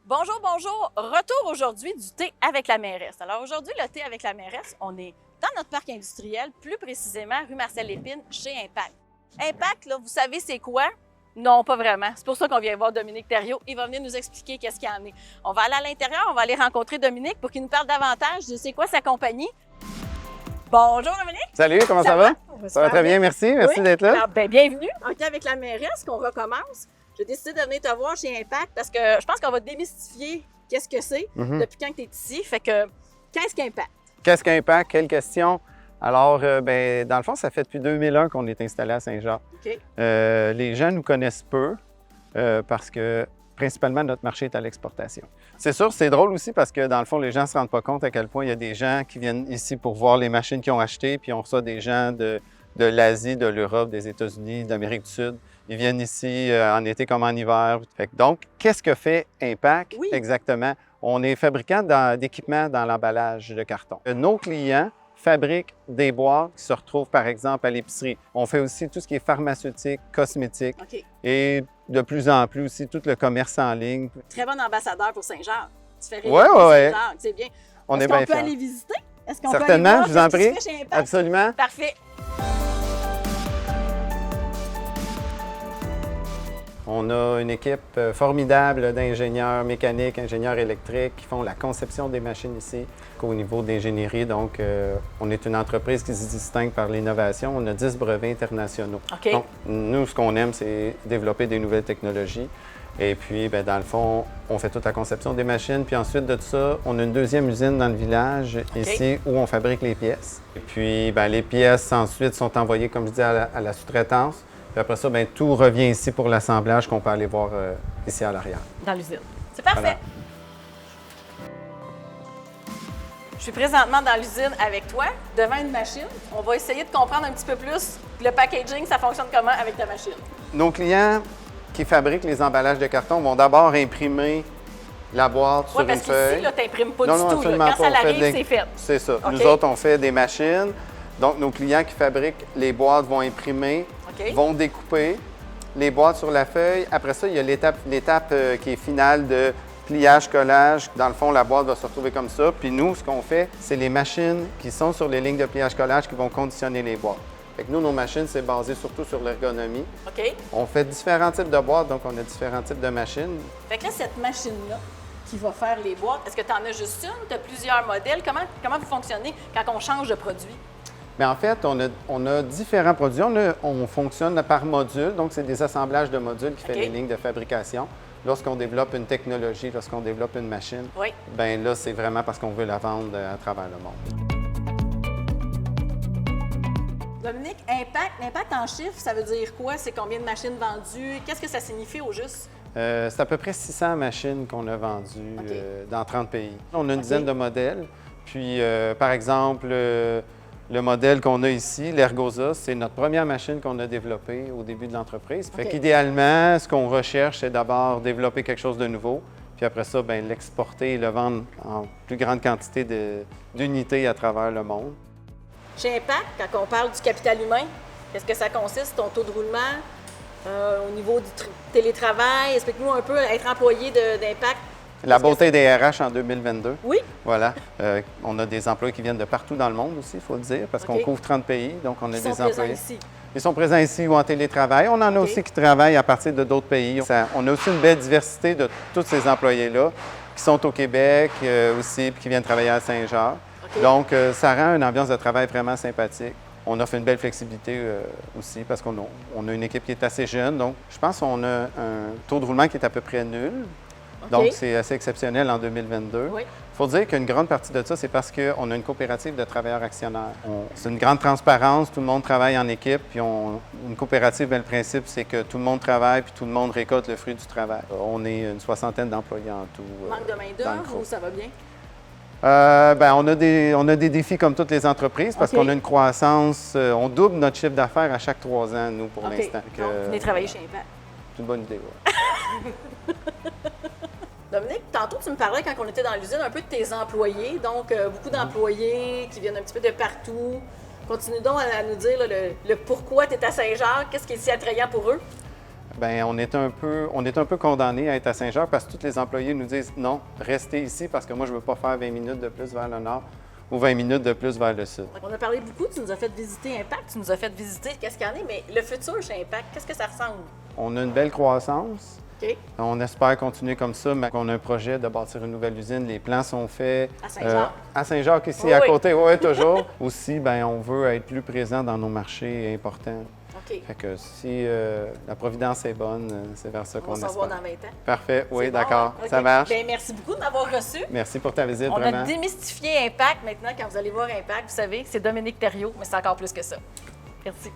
Bonjour, bonjour. Retour aujourd'hui du thé avec la mairesse. Alors aujourd'hui, le thé avec la mairesse, on est dans notre parc industriel, plus précisément rue Marcel-Lépine, chez Impact. Impact, là, vous savez c'est quoi? Non, pas vraiment. C'est pour ça qu'on vient voir Dominique Thériault. Il va venir nous expliquer qu'est-ce qu'il y en est. On va aller à l'intérieur, on va aller rencontrer Dominique pour qu'il nous parle davantage de c'est quoi sa compagnie. Bonjour Dominique! Salut, comment ça va? Ça va très bien, merci. Merci d'être là. Alors, bienvenue. On est avec la mairesse, qu'on recommence. J'ai décidé de venir te voir chez Impact parce que je pense qu'on va démystifier qu'est-ce que c'est depuis quand tu es ici. Fait que, qu'est-ce qu'Impact? Qu'est-ce qu'Impact? Quelle question? Alors, dans le fond, ça fait depuis 2001 qu'on est installé à Saint-Jean. OK. Les gens nous connaissent peu parce que principalement notre marché est à l'exportation. C'est sûr, c'est drôle aussi parce que dans le fond, les gens ne se rendent pas compte à quel point il y a des gens qui viennent ici pour voir les machines qu'ils ont achetées, puis on reçoit des gens de l'Asie, de l'Europe, des États-Unis, d'Amérique du Sud. Ils viennent ici en été comme en hiver. Donc, qu'est-ce que fait Impact exactement? On est fabricant d'équipements dans l'emballage de carton. Nos clients fabriquent des boîtes qui se retrouvent, par exemple, à l'épicerie. On fait aussi tout ce qui est pharmaceutique, cosmétique et de plus en plus aussi tout le commerce en ligne. Très bon ambassadeur pour Saint-Jean. Tu fais Oui. Saint-Jean, c'est bien. On est Est-ce bien qu'on peut fiers. aller visiter? Est-ce qu'on Certainement, peut aller voir je vous en qu'est-ce qui prie. se fait chez Impact? Absolument. Parfait. On a une équipe formidable d'ingénieurs mécaniques, ingénieurs électriques qui font la conception des machines ici. Au niveau d'ingénierie, donc, on est une entreprise qui se distingue par l'innovation. On a 10 brevets internationaux. OK. Donc, nous, ce qu'on aime, c'est développer des nouvelles technologies. Et puis, dans le fond, on fait toute la conception des machines. Puis ensuite de ça, on a une deuxième usine dans le village, ici, où on fabrique les pièces. Et puis, les pièces, ensuite, sont envoyées, comme je dis, à la sous-traitance. Puis après ça, tout revient ici pour l'assemblage qu'on peut aller voir ici à l'arrière. Dans l'usine. C'est parfait. Voilà. Je suis présentement dans l'usine avec toi, devant une machine. On va essayer de comprendre un petit peu plus le packaging, ça fonctionne comment avec ta machine. Nos clients qui fabriquent les emballages de carton vont d'abord imprimer la boîte sur une feuille. Oui, parce qu'ici, tu n'imprimes pas Non, du tout. absolument Là. Quand pas. ça On fait arrive, c'est fait. C'est ça. OK. Nous autres, on fait des machines. Donc, nos clients qui fabriquent les boîtes vont imprimer, vont découper les boîtes sur la feuille. Après ça, il y a l'étape qui est finale de pliage, collage. Dans le fond, la boîte va se retrouver comme ça. Puis nous, ce qu'on fait, c'est les machines qui sont sur les lignes de pliage, collage qui vont conditionner les boîtes. Fait que nous, nos machines, c'est basé surtout sur l'ergonomie. OK. On fait différents types de boîtes, donc on a différents types de machines. Fait que là, cette machine-là qui va faire les boîtes, est-ce que tu en as juste une? Tu as plusieurs modèles? Comment vous fonctionnez quand on change de produit? Bien, en fait, on a différents produits. On fonctionne par module, donc c'est des assemblages de modules qui fait les lignes de fabrication. Lorsqu'on développe une technologie, lorsqu'on développe une machine, bien là, c'est vraiment parce qu'on veut la vendre à travers le monde. Dominique, l'impact en chiffres, ça veut dire quoi? C'est combien de machines vendues? Qu'est-ce que ça signifie au juste? C'est à peu près 600 machines qu'on a vendues dans 30 pays. On a une dizaine de modèles. Puis, par exemple, le modèle qu'on a ici, l'Ergosa, c'est notre première machine qu'on a développée au début de l'entreprise. Fait qu'idéalement, ce qu'on recherche, c'est d'abord développer quelque chose de nouveau, puis après ça, l'exporter et le vendre en plus grande quantité d'unités à travers le monde. Chez Impact, quand on parle du capital humain, qu'est-ce que ça consiste, ton taux de roulement au niveau du télétravail? Explique-nous un peu, être employé d'Impact. La beauté des RH en 2022. Oui. Voilà. On a des employés qui viennent de partout dans le monde aussi, il faut le dire, parce qu'on couvre 30 pays, donc on a des employés. Ici. Ils sont présents ici ou en télétravail. On en a aussi qui travaillent à partir de d'autres pays. On a aussi une belle diversité de tous ces employés-là qui sont au Québec aussi, puis qui viennent travailler à Saint-Jean. Donc, ça rend une ambiance de travail vraiment sympathique. On offre une belle flexibilité aussi parce qu'on a une équipe qui est assez jeune. Donc, je pense qu'on a un taux de roulement qui est à peu près nul. Donc, c'est assez exceptionnel en 2022. Il faut dire qu'une grande partie de ça, c'est parce qu'on a une coopérative de travailleurs actionnaires. C'est une grande transparence, tout le monde travaille en équipe, puis une coopérative, le principe, c'est que tout le monde travaille, puis tout le monde récolte le fruit du travail. On est une 60aine d'employés en tout. Manque de main-d'œuvre ou ça va bien? On a des défis comme toutes les entreprises parce qu'on a une croissance. On double notre chiffre d'affaires à chaque 3 ans, nous, pour l'instant. Donc, venez travailler chez Impact. C'est une bonne idée, oui. Dominique, tantôt, tu me parlais quand on était dans l'usine un peu de tes employés. Donc, beaucoup d'employés qui viennent un petit peu de partout. Continue donc à nous dire là, le pourquoi tu es à Saint-Jacques. Qu'est-ce qui est si attrayant pour eux? bien, on est un peu condamné à être à Saint-Jacques parce que tous les employés nous disent non, restez ici parce que moi, je ne veux pas faire 20 minutes de plus vers le nord ou 20 minutes de plus vers le sud. On a parlé beaucoup, tu nous as fait visiter Impact, tu nous as fait visiter qu'est-ce qu'il y en a, mais le futur chez Impact, qu'est-ce que ça ressemble? On a une belle croissance. OK. On espère continuer comme ça, mais on a un projet de bâtir une nouvelle usine. Les plans sont faits. À Saint-Jacques? À Saint-Jacques, ici, Oui, à oui. côté. Oui, toujours. Aussi, bien, on veut être plus présent dans nos marchés importants. OK. Fait que si la providence est bonne, c'est vers ça On qu'on va s'en espère. voir dans 20 ans. Parfait, oui, C'est bon, d'accord. hein? OK. Ça marche. Bien, merci beaucoup de m'avoir reçu. Merci pour ta visite, On vraiment. a démystifié Impact. Maintenant, quand vous allez voir Impact, vous savez que c'est Dominique Thériault, mais c'est encore plus que ça. Merci.